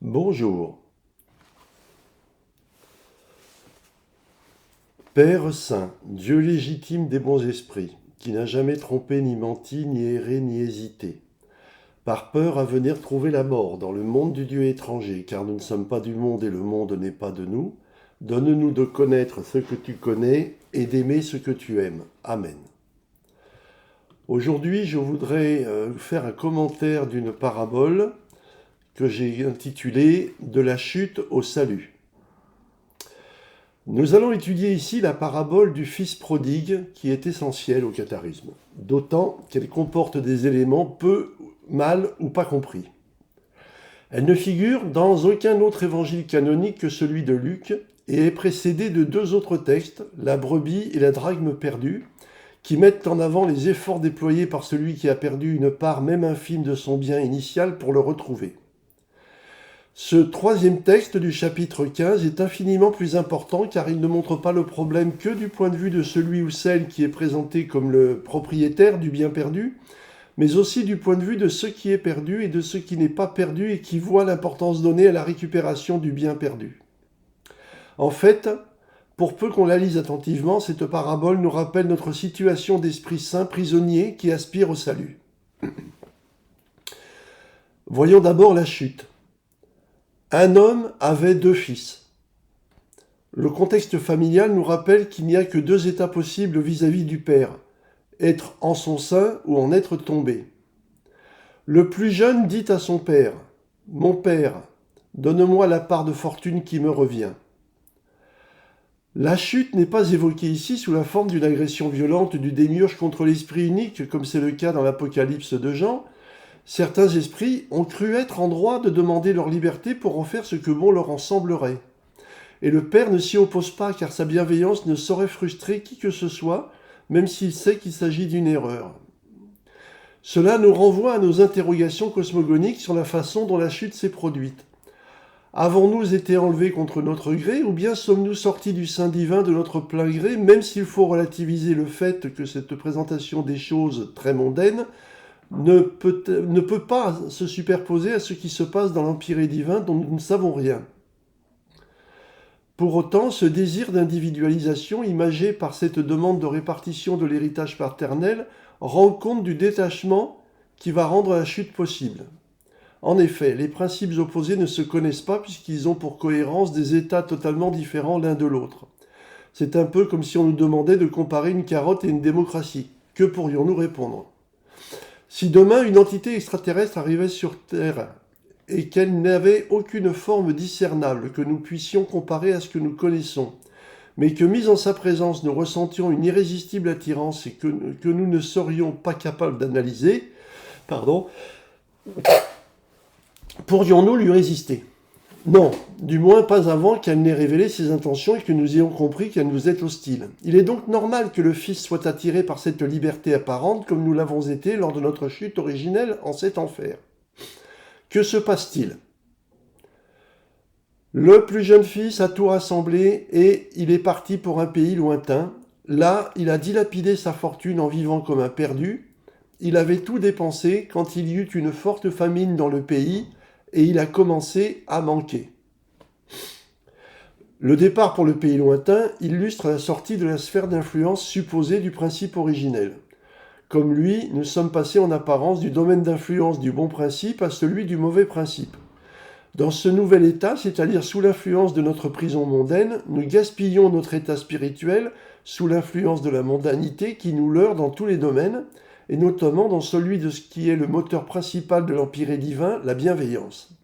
Bonjour. Père saint, Dieu légitime des bons esprits, qui n'a jamais trompé ni menti, ni erré, ni hésité, par peur à venir trouver la mort dans le monde du Dieu étranger, car nous ne sommes pas du monde et le monde n'est pas de nous, donne-nous de connaître ce que tu connais et d'aimer ce que tu aimes. Amen. Aujourd'hui, je voudrais faire un commentaire d'une parabole que j'ai intitulée « De la chute au salut ». Nous allons étudier ici la parabole du fils prodigue qui est essentielle au catharisme, d'autant qu'elle comporte des éléments peu, mal ou pas compris. Elle ne figure dans aucun autre évangile canonique que celui de Luc et est précédée de deux autres textes, la brebis et la drachme perdue, qui mettent en avant les efforts déployés par celui qui a perdu une part même infime de son bien initial pour le retrouver. Ce troisième texte du chapitre 15 est infiniment plus important car il ne montre pas le problème que du point de vue de celui ou celle qui est présenté comme le propriétaire du bien perdu, mais aussi du point de vue de ce qui est perdu et de ce qui n'est pas perdu et qui voit l'importance donnée à la récupération du bien perdu. En fait, pour peu qu'on la lise attentivement, cette parabole nous rappelle notre situation d'esprit saint prisonnier qui aspire au salut. Voyons d'abord la chute. Un homme avait deux fils. Le contexte familial nous rappelle qu'il n'y a que deux états possibles vis-à-vis du père, être en son sein ou en être tombé. Le plus jeune dit à son père, « Mon père, donne-moi la part de fortune qui me revient. » La chute n'est pas évoquée ici sous la forme d'une agression violente du démiurge contre l'esprit unique, comme c'est le cas dans l'Apocalypse de Jean. Certains esprits ont cru être en droit de demander leur liberté pour en faire ce que bon leur en semblerait. Et le Père ne s'y oppose pas, car sa bienveillance ne saurait frustrer qui que ce soit, même s'il sait qu'il s'agit d'une erreur. Cela nous renvoie à nos interrogations cosmogoniques sur la façon dont la chute s'est produite. Avons-nous été enlevés contre notre gré, ou bien sommes-nous sortis du sein divin de notre plein gré, même s'il faut relativiser le fait que cette présentation des choses très mondaines ne peut pas se superposer à ce qui se passe dans l'empire divin dont nous ne savons rien. Pour autant, ce désir d'individualisation imagé par cette demande de répartition de l'héritage paternel rend compte du détachement qui va rendre la chute possible. En effet, les principes opposés ne se connaissent pas puisqu'ils ont pour cohérence des états totalement différents l'un de l'autre. C'est un peu comme si on nous demandait de comparer une carotte et une démocratie. Que pourrions-nous répondre ? Si demain une entité extraterrestre arrivait sur Terre et qu'elle n'avait aucune forme discernable que nous puissions comparer à ce que nous connaissons, mais que mis en sa présence nous ressentions une irrésistible attirance et que nous ne serions pas capables d'analyser, pourrions-nous lui résister ? Non, du moins pas avant qu'elle n'ait révélé ses intentions et que nous ayons compris qu'elle nous est hostile. Il est donc normal que le Fils soit attiré par cette liberté apparente comme nous l'avons été lors de notre chute originelle en cet enfer. Que se passe-t-il ? Le plus jeune fils a tout rassemblé et il est parti pour un pays lointain. Là, il a dilapidé sa fortune en vivant comme un perdu. Il avait tout dépensé quand il y eut une forte famine dans le pays et il a commencé à manquer. Le départ pour le pays lointain illustre la sortie de la sphère d'influence supposée du principe originel. Comme lui, nous sommes passés en apparence du domaine d'influence du bon principe à celui du mauvais principe. Dans ce nouvel état, c'est-à-dire sous l'influence de notre prison mondaine, nous gaspillons notre état spirituel sous l'influence de la mondanité qui nous leurre dans tous les domaines, et notamment dans celui de ce qui est le moteur principal de l'empire divin, la bienveillance.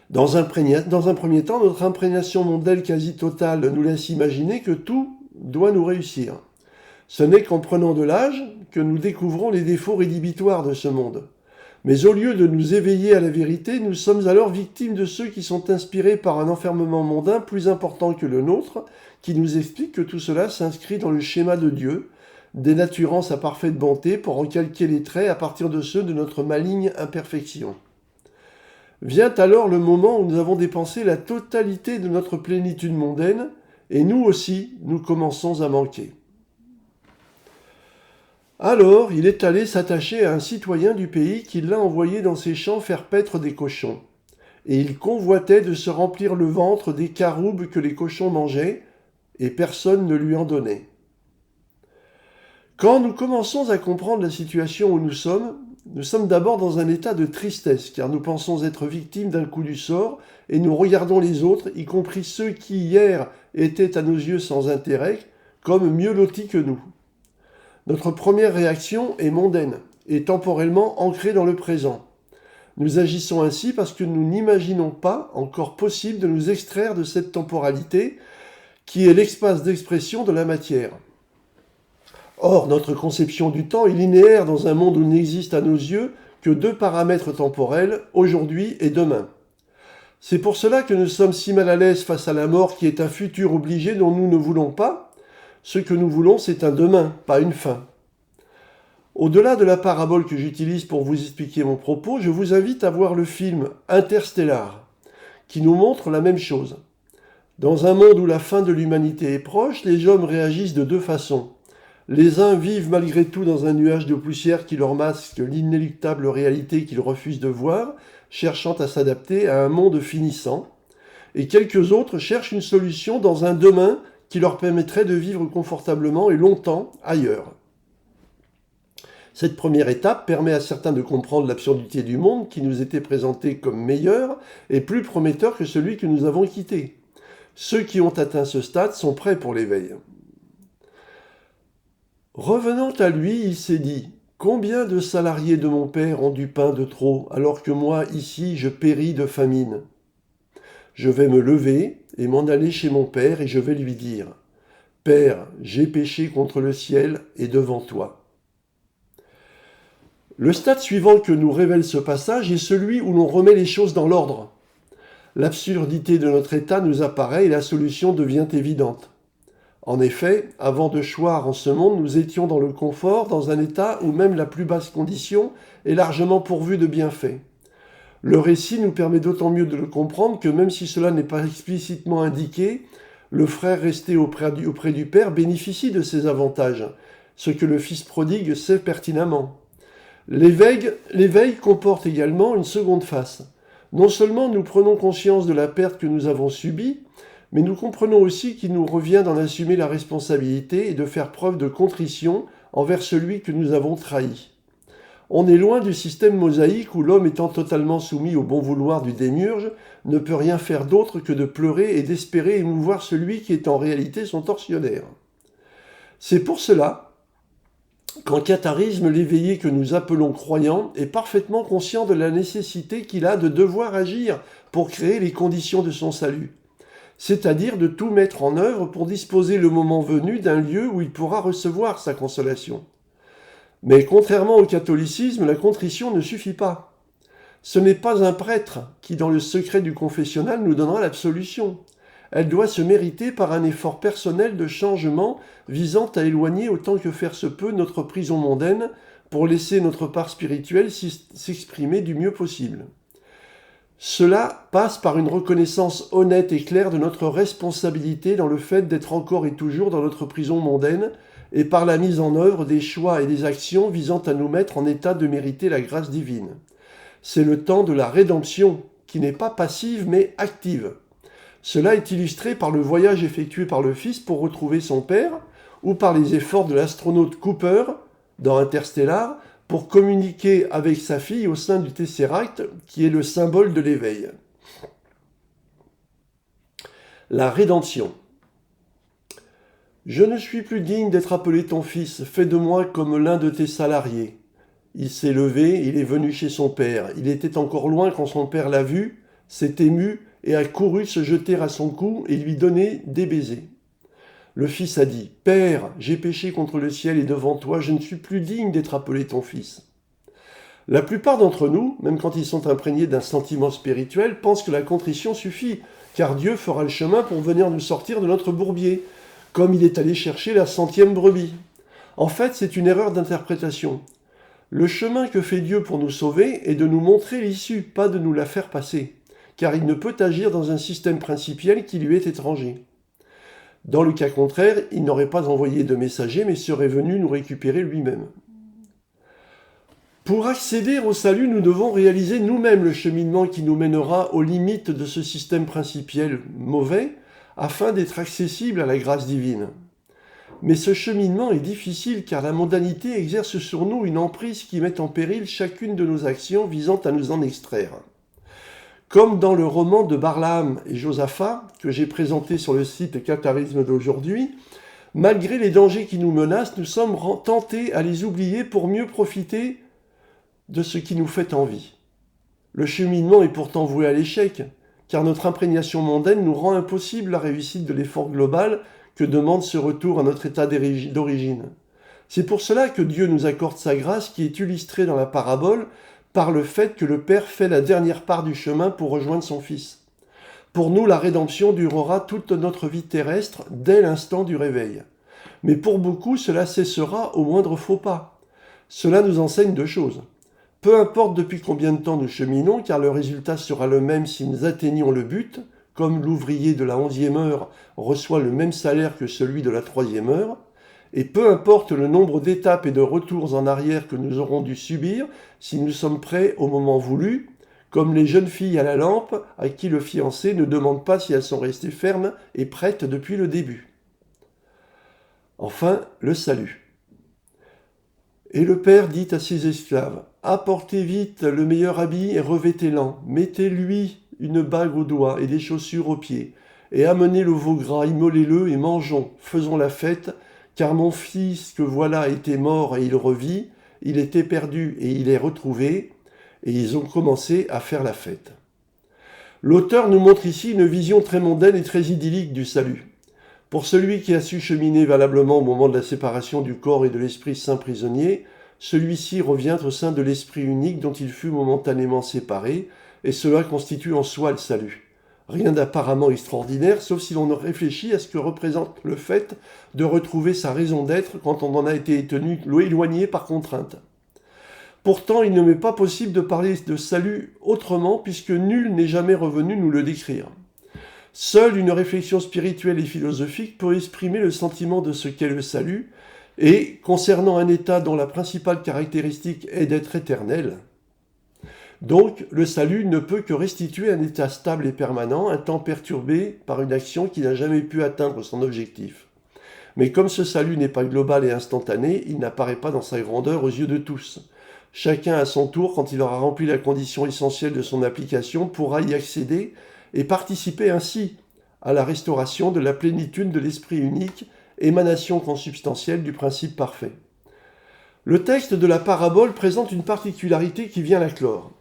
Dans un premier temps, notre imprégnation mondaine quasi totale nous laisse imaginer que tout doit nous réussir. Ce n'est qu'en prenant de l'âge que nous découvrons les défauts rédhibitoires de ce monde. Mais au lieu de nous éveiller à la vérité, nous sommes alors victimes de ceux qui sont inspirés par un enfermement mondain plus important que le nôtre, qui nous explique que tout cela s'inscrit dans le schéma de Dieu, dénaturant sa parfaite bonté pour en calquer les traits à partir de ceux de notre maligne imperfection. Vient alors le moment où nous avons dépensé la totalité de notre plénitude mondaine, et nous aussi, nous commençons à manquer. Alors, il est allé s'attacher à un citoyen du pays qui l'a envoyé dans ses champs faire paître des cochons. et il convoitait de se remplir le ventre des caroubes que les cochons mangeaient, et personne ne lui en donnait. Quand nous commençons à comprendre la situation où nous sommes d'abord dans un état de tristesse, car nous pensons être victimes d'un coup du sort, et nous regardons les autres, y compris ceux qui hier étaient à nos yeux sans intérêt, comme mieux lotis que nous. Notre première réaction est mondaine, et temporellement ancrée dans le présent. Nous agissons ainsi parce que nous n'imaginons pas encore possible de nous extraire de cette temporalité qui est l'espace d'expression de la matière. Or, notre conception du temps est linéaire dans un monde où n'existe à nos yeux que deux paramètres temporels, aujourd'hui et demain. C'est pour cela que nous sommes si mal à l'aise face à la mort qui est un futur obligé dont nous ne voulons pas. Ce que nous voulons, c'est un demain, pas une fin. Au-delà de la parabole que j'utilise pour vous expliquer mon propos, je vous invite à voir le film Interstellar, qui nous montre la même chose. Dans un monde où la fin de l'humanité est proche, les hommes réagissent de deux façons. Les uns vivent malgré tout dans un nuage de poussière qui leur masque l'inéluctable réalité qu'ils refusent de voir, cherchant à s'adapter à un monde finissant, et quelques autres cherchent une solution dans un demain qui leur permettrait de vivre confortablement et longtemps ailleurs. Cette première étape permet à certains de comprendre l'absurdité du monde qui nous était présenté comme meilleur et plus prometteur que celui que nous avons quitté. Ceux qui ont atteint ce stade sont prêts pour l'éveil. Revenant à lui, il s'est dit « Combien de salariés de mon père ont du pain de trop, alors que moi, ici, je péris de famine ? Je vais me lever et m'en aller chez mon père et je vais lui dire « Père, j'ai péché contre le ciel et devant toi. » Le stade suivant que nous révèle ce passage est celui où l'on remet les choses dans l'ordre. L'absurdité de notre état nous apparaît et la solution devient évidente. En effet, avant de choir en ce monde, nous étions dans le confort, dans un état où même la plus basse condition est largement pourvue de bienfaits. Le récit nous permet d'autant mieux de le comprendre que même si cela n'est pas explicitement indiqué, le frère resté auprès du père bénéficie de ces avantages, ce que le fils prodigue sait pertinemment. L'éveil comporte également une seconde face. Non seulement nous prenons conscience de la perte que nous avons subie, mais nous comprenons aussi qu'il nous revient d'en assumer la responsabilité et de faire preuve de contrition envers celui que nous avons trahi. On est loin du système mosaïque où l'homme étant totalement soumis au bon vouloir du démiurge ne peut rien faire d'autre que de pleurer et d'espérer émouvoir celui qui est en réalité son tortionnaire. C'est pour cela qu'en catharisme, l'éveillé que nous appelons croyant est parfaitement conscient de la nécessité qu'il a de devoir agir pour créer les conditions de son salut. C'est-à-dire de tout mettre en œuvre pour disposer le moment venu d'un lieu où il pourra recevoir sa consolation. Mais contrairement au catholicisme, la contrition ne suffit pas. Ce n'est pas un prêtre qui, dans le secret du confessionnal, nous donnera l'absolution. Elle doit se mériter par un effort personnel de changement visant à éloigner autant que faire se peut notre prison mondaine pour laisser notre part spirituelle s'exprimer du mieux possible. Cela passe par une reconnaissance honnête et claire de notre responsabilité dans le fait d'être encore et toujours dans notre prison mondaine et par la mise en œuvre des choix et des actions visant à nous mettre en état de mériter la grâce divine. C'est le temps de la rédemption, qui n'est pas passive mais active. Cela est illustré par le voyage effectué par le Fils pour retrouver son Père, ou par les efforts de l'astronaute Cooper, dans Interstellar, pour communiquer avec sa fille au sein du Tesseract, qui est le symbole de l'éveil. La rédemption. Je ne suis plus digne d'être appelé ton fils, fais de moi comme l'un de tes salariés. Il s'est levé, il est venu chez son père. Il était encore loin quand son père l'a vu, s'est ému et a couru se jeter à son cou et lui donner des baisers. Le fils a dit « Père, j'ai péché contre le ciel et devant toi, je ne suis plus digne d'être appelé ton fils. » La plupart d'entre nous, même quand ils sont imprégnés d'un sentiment spirituel, pensent que la contrition suffit, car Dieu fera le chemin pour venir nous sortir de notre bourbier, comme il est allé chercher la 100e brebis. En fait, c'est une erreur d'interprétation. Le chemin que fait Dieu pour nous sauver est de nous montrer l'issue, pas de nous la faire passer, car il ne peut agir dans un système principiel qui lui est étranger. Dans le cas contraire, il n'aurait pas envoyé de messager, mais serait venu nous récupérer lui-même. Pour accéder au salut, nous devons réaliser nous-mêmes le cheminement qui nous mènera aux limites de ce système principiel mauvais, afin d'être accessible à la grâce divine. Mais ce cheminement est difficile car la mondanité exerce sur nous une emprise qui met en péril chacune de nos actions visant à nous en extraire. Comme dans le roman de Barlaam et Josaphat, que j'ai présenté sur le site Catharisme d'aujourd'hui, malgré les dangers qui nous menacent, nous sommes tentés à les oublier pour mieux profiter de ce qui nous fait envie. Le cheminement est pourtant voué à l'échec, car notre imprégnation mondaine nous rend impossible la réussite de l'effort global que demande ce retour à notre état d'origine. C'est pour cela que Dieu nous accorde sa grâce qui est illustrée dans la parabole par le fait que le Père fait la dernière part du chemin pour rejoindre son Fils. Pour nous, la rédemption durera toute notre vie terrestre dès l'instant du réveil. Mais pour beaucoup, cela cessera au moindre faux pas. Cela nous enseigne deux choses. Peu importe depuis combien de temps nous cheminons, car le résultat sera le même si nous atteignons le but, comme l'ouvrier de la 11e heure reçoit le même salaire que celui de la 3e heure, et peu importe le nombre d'étapes et de retours en arrière que nous aurons dû subir, si nous sommes prêts au moment voulu, comme les jeunes filles à la lampe à qui le fiancé ne demande pas si elles sont restées fermes et prêtes depuis le début. Enfin, le salut. Et le père dit à ses esclaves, « Apportez vite le meilleur habit et revêtez-l'en, mettez-lui une bague au doigt et des chaussures aux pieds, et amenez le veau gras, immolez-le et mangeons, faisons la fête, car mon fils que voilà était mort et il revit, il était perdu et il est retrouvé, et ils ont commencé à faire la fête. » L'auteur nous montre ici une vision très mondaine et très idyllique du salut. Pour celui qui a su cheminer valablement au moment de la séparation du corps et de l'esprit saint prisonnier, celui-ci revient au sein de l'esprit unique dont il fut momentanément séparé, et cela constitue en soi le salut. Rien d'apparemment extraordinaire, sauf si l'on réfléchit à ce que représente le fait de retrouver sa raison d'être quand on en a été éloigné par contrainte. Pourtant, il ne m'est pas possible de parler de salut autrement, puisque nul n'est jamais revenu nous le décrire. Seule une réflexion spirituelle et philosophique peut exprimer le sentiment de ce qu'est le salut, et concernant un état dont la principale caractéristique est d'être éternel. Donc, le salut ne peut que restituer un état stable et permanent, un temps perturbé par une action qui n'a jamais pu atteindre son objectif. Mais comme ce salut n'est pas global et instantané, il n'apparaît pas dans sa grandeur aux yeux de tous. Chacun à son tour, quand il aura rempli la condition essentielle de son application, pourra y accéder et participer ainsi à la restauration de la plénitude de l'esprit unique, émanation consubstantielle du principe parfait. Le texte de la parabole présente une particularité qui vient la clore.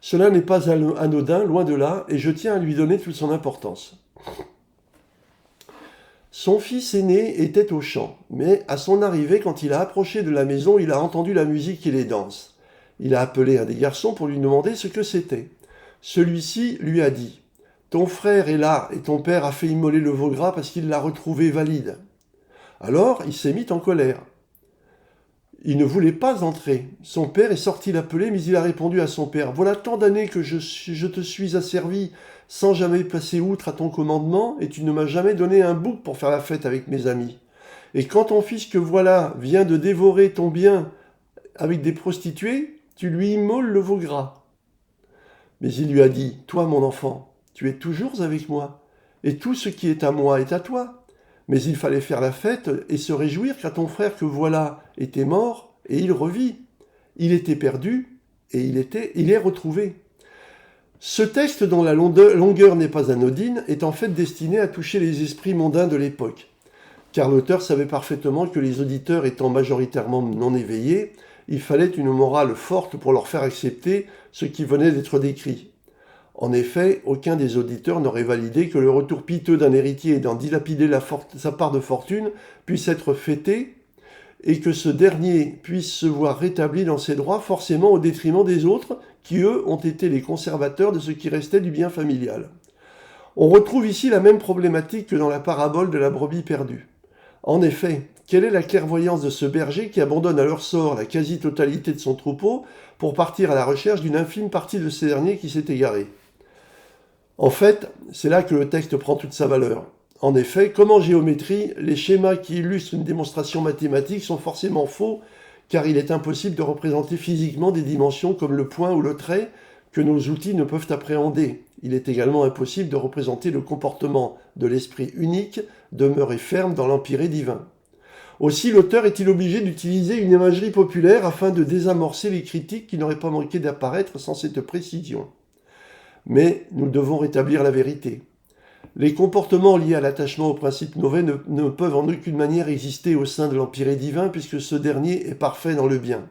Cela n'est pas anodin, loin de là, et je tiens à lui donner toute son importance. Son fils aîné était au champ, mais à son arrivée, quand il a approché de la maison, il a entendu la musique et les danses. Il a appelé un des garçons pour lui demander ce que c'était. Celui-ci lui a dit « Ton frère est là et ton père a fait immoler le veau gras parce qu'il l'a retrouvé valide. » Alors il s'est mis en colère. Il ne voulait pas entrer. Son père est sorti l'appeler, mais il a répondu à son père « Voilà tant d'années que je te suis asservi sans jamais passer outre à ton commandement, et tu ne m'as jamais donné un bouc pour faire la fête avec mes amis. Et quand ton fils que voilà vient de dévorer ton bien avec des prostituées, tu lui immoles le veau gras. » Mais il lui a dit « Toi, mon enfant, tu es toujours avec moi, et tout ce qui est à moi est à toi. » Mais il fallait faire la fête et se réjouir car ton frère que voilà était mort et il revit. Il était perdu et il est retrouvé. Ce texte dont la longueur n'est pas anodine est en fait destiné à toucher les esprits mondains de l'époque. Car l'auteur savait parfaitement que les auditeurs étant majoritairement non éveillés, il fallait une morale forte pour leur faire accepter ce qui venait d'être décrit. En effet, aucun des auditeurs n'aurait validé que le retour piteux d'un héritier ayant dilapidé sa part de fortune puisse être fêté et que ce dernier puisse se voir rétabli dans ses droits forcément au détriment des autres qui, eux, ont été les conservateurs de ce qui restait du bien familial. On retrouve ici la même problématique que dans la parabole de la brebis perdue. En effet, quelle est la clairvoyance de ce berger qui abandonne à leur sort la quasi-totalité de son troupeau pour partir à la recherche d'une infime partie de ces derniers qui s'est égarée ? En fait, c'est là que le texte prend toute sa valeur. En effet, comme en géométrie, les schémas qui illustrent une démonstration mathématique sont forcément faux, car il est impossible de représenter physiquement des dimensions comme le point ou le trait que nos outils ne peuvent appréhender. Il est également impossible de représenter le comportement de l'esprit unique, demeuré ferme dans l'empyrée divin. Aussi, l'auteur est-il obligé d'utiliser une imagerie populaire afin de désamorcer les critiques qui n'auraient pas manqué d'apparaître sans cette précision. Mais nous devons rétablir la vérité. Les comportements liés à l'attachement au principe mauvais ne peuvent en aucune manière exister au sein de l'empyrée divin puisque ce dernier est parfait dans le bien.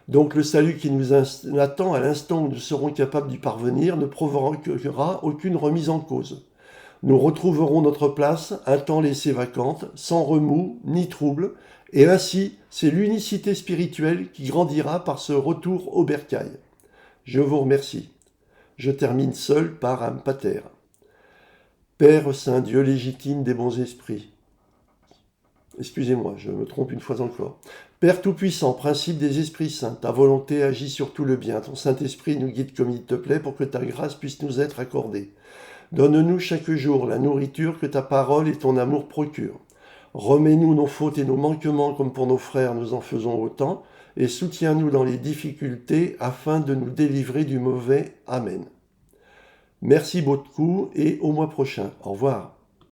Donc le salut qui nous attend à l'instant où nous serons capables d'y parvenir ne provoquera aucune remise en cause. Nous retrouverons notre place, un temps laissée vacante, sans remous ni trouble, et ainsi c'est l'unicité spirituelle qui grandira par ce retour au bercail. Je vous remercie. Je termine seul par un pater. Père Saint, Dieu légitime des bons esprits. Excusez-moi, je me trompe une fois encore. Père Tout-Puissant, principe des esprits saints, ta volonté agit sur tout le bien. Ton Saint-Esprit nous guide comme il te plaît pour que ta grâce puisse nous être accordée. Donne-nous chaque jour la nourriture que ta parole et ton amour procurent. Remets-nous nos fautes et nos manquements comme pour nos frères nous en faisons autant, et soutiens-nous dans les difficultés afin de nous délivrer du mauvais. Amen. Merci beaucoup et au mois prochain. Au revoir.